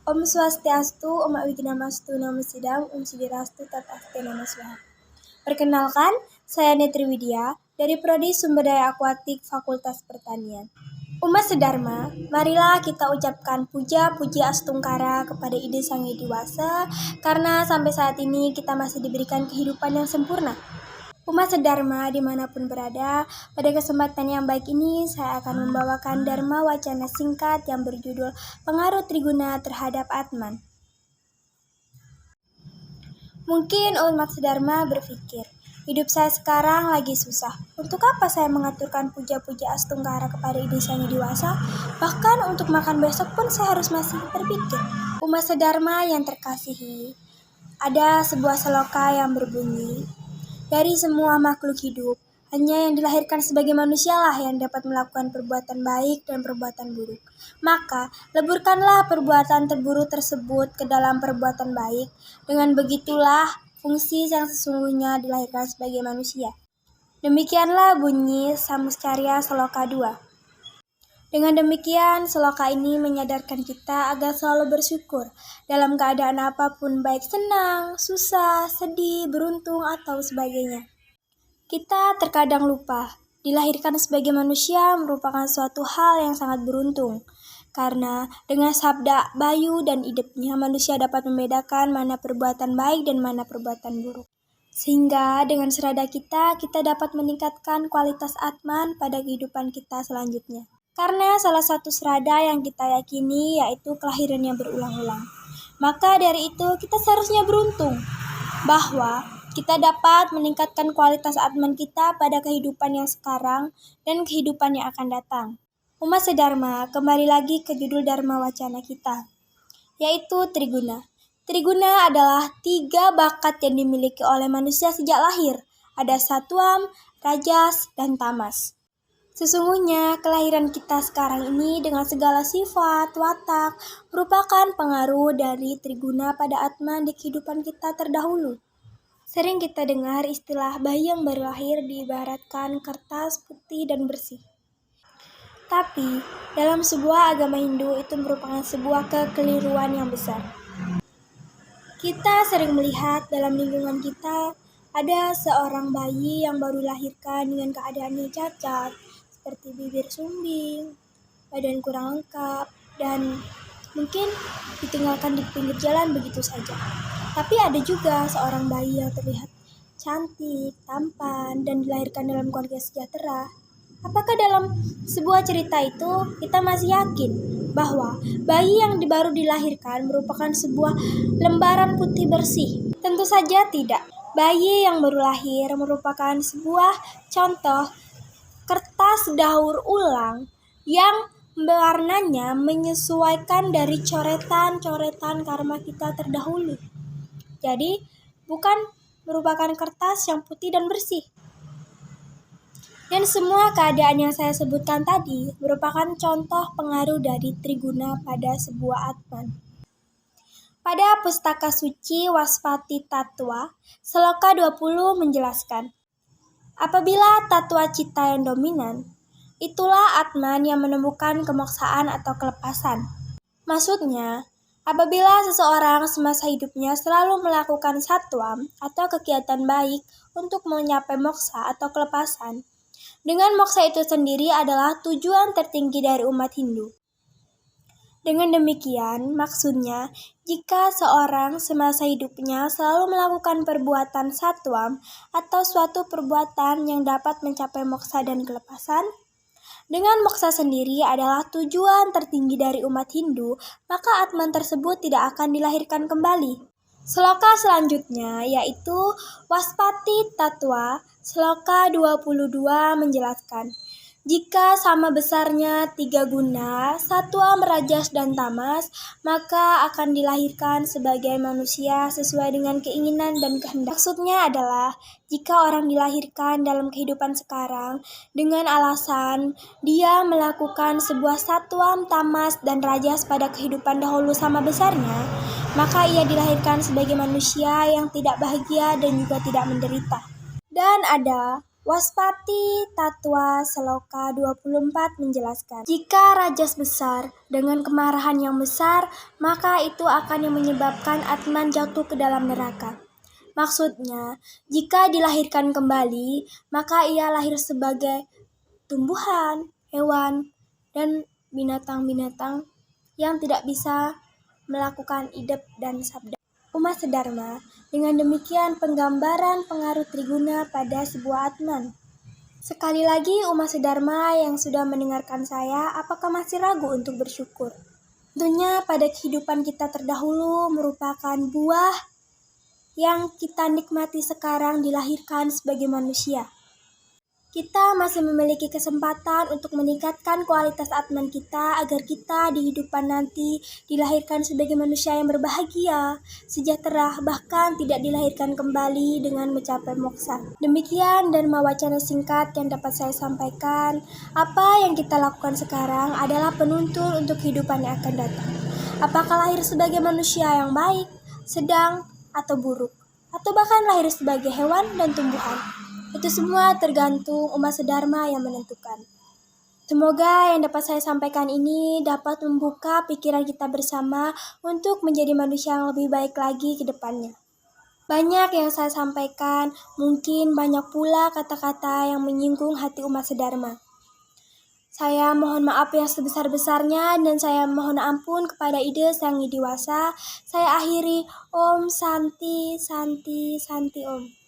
Om Swastiastu, Om Wignamastu, Namo Sidam, Om Sidirastu, Tataste Namo Swaha. Perkenalkan, saya Netri Widya dari Prodi Sumber Daya Akuatik Fakultas Pertanian. Umat sedharma, marilah kita ucapkan puja-puji astungkara kepada Ide Sang Hyang Widi karena sampai saat ini kita masih diberikan kehidupan yang sempurna. Umat sedharma dimanapun berada, pada kesempatan yang baik ini saya akan membawakan Dharma Wacana singkat yang berjudul Pengaruh Triguna Terhadap Atman. Mungkin umat sedharma berpikir, hidup saya sekarang lagi susah. Untuk apa saya mengaturkan puja-puja astungkara kepada Ide Sang Hyang Widi? Bahkan untuk makan besok pun saya harus masih berpikir. Umat sedharma yang terkasihi, ada sebuah seloka yang berbunyi, dari semua makhluk hidup, hanya yang dilahirkan sebagai manusialah yang dapat melakukan perbuatan baik dan perbuatan buruk. Maka, leburkanlah perbuatan terburuk tersebut ke dalam perbuatan baik. Dengan begitulah fungsi yang sesungguhnya dilahirkan sebagai manusia. Demikianlah bunyi Samuscarya Seloka 2. Dengan demikian, seloka ini menyadarkan kita agar selalu bersyukur dalam keadaan apapun, baik senang, susah, sedih, beruntung, atau sebagainya. Kita terkadang lupa, dilahirkan sebagai manusia merupakan suatu hal yang sangat beruntung. Karena dengan sabda bayu dan idepnya, manusia dapat membedakan mana perbuatan baik dan mana perbuatan buruk. Sehingga dengan serada kita dapat meningkatkan kualitas atman pada kehidupan kita selanjutnya. Karena salah satu serada yang kita yakini yaitu kelahiran yang berulang-ulang. Maka dari itu kita seharusnya beruntung bahwa kita dapat meningkatkan kualitas atman kita pada kehidupan yang sekarang dan kehidupan yang akan datang. Umat sedharma, kembali lagi ke judul Dharma Wacana kita, yaitu Triguna. Triguna adalah 3 bakat yang dimiliki oleh manusia sejak lahir. Ada Satwam, Rajas, dan Tamas. Sesungguhnya kelahiran kita sekarang ini dengan segala sifat, watak, merupakan pengaruh dari Triguna pada atman di kehidupan kita terdahulu. Sering kita dengar istilah bayi yang baru lahir diibaratkan kertas putih dan bersih. Tapi, dalam sebuah agama Hindu itu merupakan sebuah kekeliruan yang besar. Kita sering melihat dalam lingkungan kita ada seorang bayi yang baru dilahirkan dengan keadaannya cacat, seperti bibir sumbing, badan kurang lengkap, dan mungkin ditinggalkan di pinggir jalan begitu saja. Tapi ada juga seorang bayi yang terlihat cantik, tampan, dan dilahirkan dalam keluarga sejahtera. Apakah dalam sebuah cerita itu kita masih yakin bahwa bayi yang baru dilahirkan merupakan sebuah lembaran putih bersih? Tentu saja tidak. Bayi yang baru lahir merupakan sebuah contoh kertas daur ulang yang warnanya menyesuaikan dari coretan-coretan karma kita terdahulu. Jadi, bukan merupakan kertas yang putih dan bersih. Dan semua keadaan yang saya sebutkan tadi merupakan contoh pengaruh dari Triguna pada sebuah atman. Pada Pustaka Suci Waspati Tattwa, Seloka 20 menjelaskan, apabila tatwa cita yang dominan, itulah atman yang menemukan kemoksaan atau kelepasan. Maksudnya, apabila seseorang semasa hidupnya selalu melakukan satwam atau kegiatan baik untuk mencapai moksa atau kelepasan, dengan moksa itu sendiri adalah tujuan tertinggi dari umat Hindu. Dengan demikian, maksudnya, jika seorang semasa hidupnya selalu melakukan perbuatan satwam atau suatu perbuatan yang dapat mencapai moksa dan kelepasan, dengan moksa sendiri adalah tujuan tertinggi dari umat Hindu, maka atman tersebut tidak akan dilahirkan kembali. Seloka selanjutnya yaitu Waspati Tattwa, Seloka 22 menjelaskan, jika sama besarnya 3 guna, Satwam, Rajas, dan Tamas, maka akan dilahirkan sebagai manusia sesuai dengan keinginan dan kehendak. Maksudnya adalah, jika orang dilahirkan dalam kehidupan sekarang dengan alasan dia melakukan sebuah Satwam, Tamas, dan Rajas pada kehidupan dahulu sama besarnya, maka ia dilahirkan sebagai manusia yang tidak bahagia dan juga tidak menderita. Dan ada Waspati Tattwa Seloka 24 menjelaskan, jika rajas besar dengan kemarahan yang besar, maka itu akan yang menyebabkan Atman jatuh ke dalam neraka. Maksudnya, jika dilahirkan kembali, maka ia lahir sebagai tumbuhan, hewan, dan binatang-binatang yang tidak bisa melakukan idep dan sabda. Umat Sedharma, dengan demikian penggambaran pengaruh Triguna pada sebuah Atman. Sekali lagi umat Sedharma yang sudah mendengarkan saya, apakah masih ragu untuk bersyukur? Tentunya pada kehidupan kita terdahulu merupakan buah yang kita nikmati sekarang dilahirkan sebagai manusia. Kita masih memiliki kesempatan untuk meningkatkan kualitas Atman kita agar kita di hidupan nanti dilahirkan sebagai manusia yang berbahagia, sejahtera, bahkan tidak dilahirkan kembali dengan mencapai moksa. Demikian Dharma Wacana singkat yang dapat saya sampaikan. Apa yang kita lakukan sekarang adalah penuntun untuk kehidupan yang akan datang. Apakah lahir sebagai manusia yang baik, sedang, atau buruk, atau bahkan lahir sebagai hewan dan tumbuhan. Itu semua tergantung umat Sedharma yang menentukan. Semoga yang dapat saya sampaikan ini dapat membuka pikiran kita bersama untuk menjadi manusia yang lebih baik lagi ke depannya. Banyak yang saya sampaikan, mungkin banyak pula kata-kata yang menyinggung hati umat Sedharma. Saya mohon maaf yang sebesar-besarnya dan saya mohon ampun kepada Ide Sang Widiwasa. Saya akhiri Om Santi Santi Santi Om.